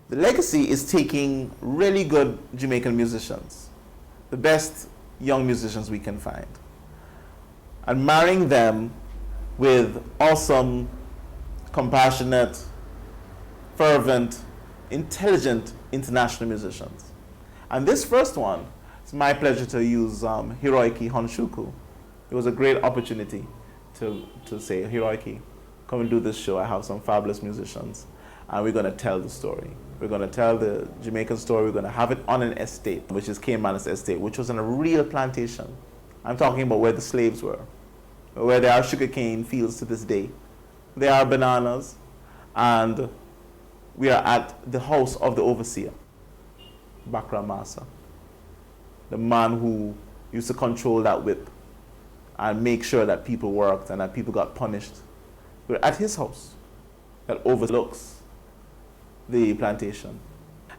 The legacy is taking really good Jamaican musicians, the best young musicians we can find, and marrying them with awesome, compassionate, fervent, intelligent international musicians. And this first one, it's my pleasure to use Hiroiki Honshuku. It was a great opportunity to say, Hiroiki, come and do this show. I have some fabulous musicians, and we're going to tell the story. We're going to tell the Jamaican story. We're going to have it on an estate, which is Caymanas Estate, which was on a real plantation. I'm talking about where the slaves were, where there are sugarcane fields to this day. There are bananas, and we are at the house of the overseer, Bakra Masa, the man who used to control that whip and make sure that people worked and that people got punished. We're at his house that overlooks the plantation.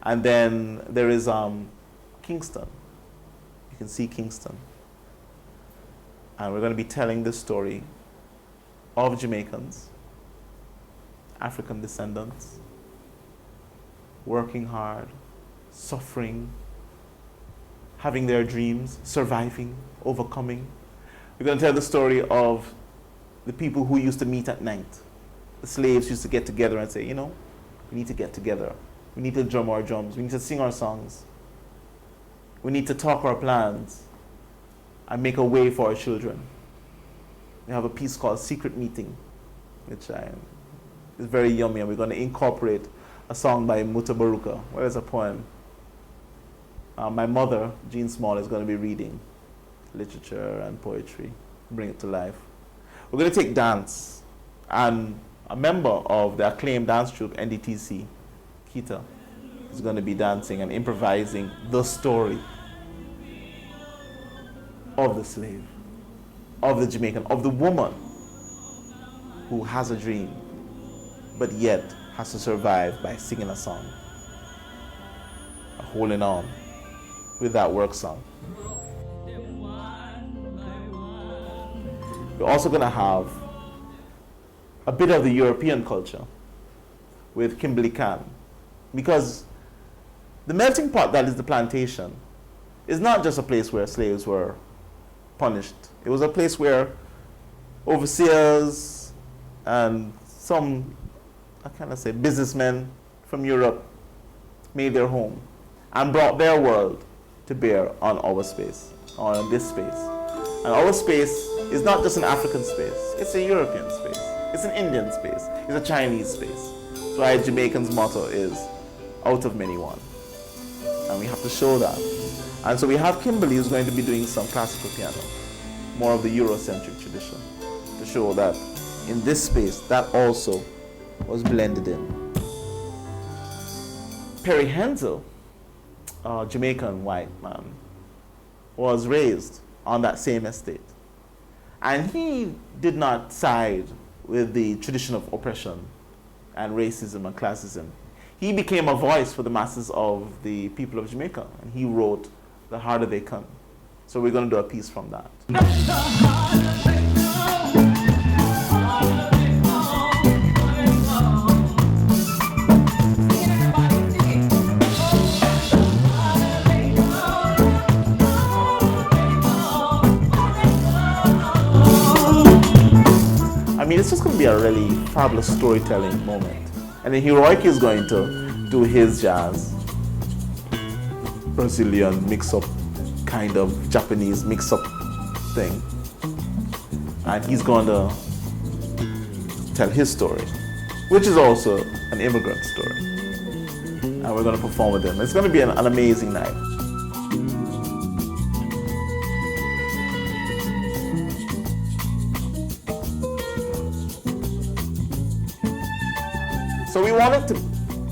And then there is Kingston. You can see Kingston. And we're going to be telling the story of Jamaicans, African descendants, working hard, suffering, having their dreams, surviving, overcoming. We're going to tell the story of the people who used to meet at night. The slaves used to get together and say, you know, we need to get together. We need to drum our drums. We need to sing our songs. We need to talk our plans and make a way for our children. We have a piece called Secret Meeting, which is very yummy, and we're going to incorporate a song by Mutabaruka. Well, it's a poem. My mother, Jean Small, is going to be reading literature and poetry, bring it to life. We're going to take dance, and a member of the acclaimed dance troupe, NDTC, Kita, is going to be dancing and improvising the story of the slave, of the Jamaican, of the woman who has a dream, but yet has to survive by singing a song, holding on with that work song. We're also going to have a bit of the European culture with Kimberly Khan, because the melting pot that is the plantation is not just a place where slaves were punished. It was a place where overseers and some, businessmen from Europe made their home and brought their world to bear on our space, on this space. And our space is not just an African space, it's a European space, it's an Indian space, it's a Chinese space. That's why Jamaican's motto is, out of many one. And we have to show that. And so we have Kimberly, who's going to be doing some classical piano, more of the Eurocentric tradition, to show that in this space, that also was blended in. Perry Hensel, a Jamaican white man, was raised on that same estate. And he did not side with the tradition of oppression and racism and classism. He became a voice for the masses of the people of Jamaica, and he wrote The Harder They Come. So we're going to do a piece from that. I mean, it's just going to be a really fabulous storytelling moment. And then Hiroiki is going to do his jazz, Brazilian mix-up, kind of Japanese mix-up thing. And he's going to tell his story, which is also an immigrant story. And we're going to perform with him. It's going to be an amazing night. So we want it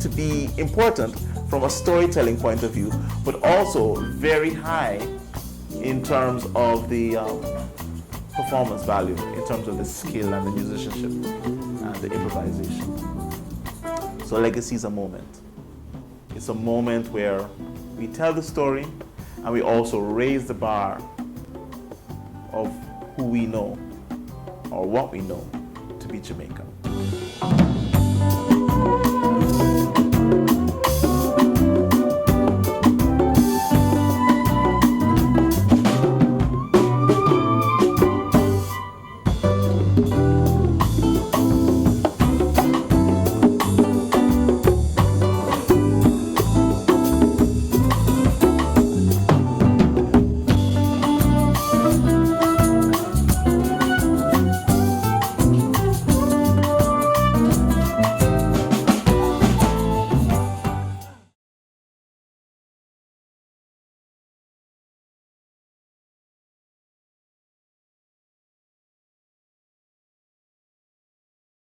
to be important from a storytelling point of view, but also very high in terms of the performance value, in terms of the skill and the musicianship and the improvisation. So legacy is a moment. It's a moment where we tell the story and we also raise the bar of who we know or what we know to be Jamaican.